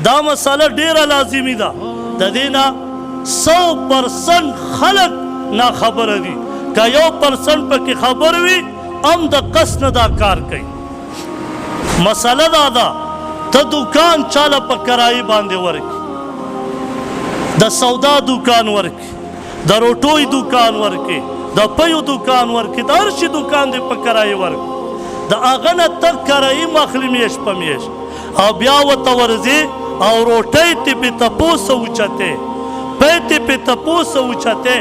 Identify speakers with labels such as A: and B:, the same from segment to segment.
A: دا مسله ډیره لازمي ده. د دې نه 100% خلک ناخبره دي. که 1% پکې خبر وي هم د قصد نه دا کار کوي. مسله دا ده ته دکان چاله په کرایې باندې ورکړي، د سودا دکان ورکړي، د روټوی دکان ورکړي، د پیو دکان ورکړي، د هر شي دکان دې په کرایې ورکړي. د هغه نه ته کرایې ماخلي میاشت په میاشت او بیا ورته ورځې او روټۍ ته پې تپوسه اوچتې، پی ته پې تپوسه اوچتې،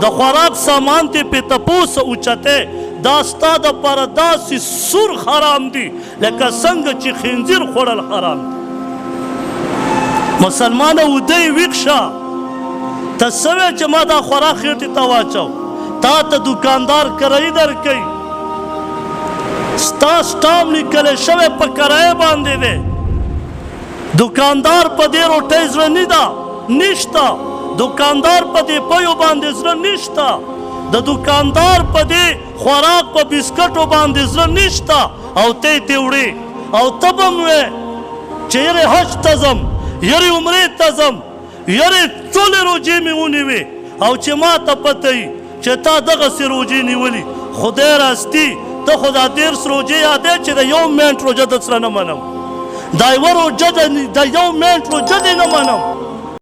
A: د خوراک سامان ته پې تپوسه اوچتې. دا ستا دپاره داسې سور حرام دي لکه څنګه چې خنزیر خوړل حرام دي. مسلمانه ودی ویښ شه، ته څه وې چې ما دا خوراک خېټې ته واچو، تا ته دوکاندار کرایي درکوي، ستا سټام لیکلی شوی په کرایه باندې دی. دوکاندار په دې روټۍ زړه نه ده نشته، دوکاندار په دې پیو باندې زړه نشته، د دوکاندار په دې خوراک په بسکټو باندې زړه نشته، او ته یې ته وړې او ته به هم وې چې یرې حج ته ځم، یرې عمرې ته ځم، یرې ټولې روجې مې ونیوې، او چې ما ته پته وي چې تا دغسې روجې نیولي، خدای راستي ته خو دا 13 روجې یادې چې د 1 منټ روجه در سره نه منم، دا 1 روجه د 1 منټ روجه دې نه منم.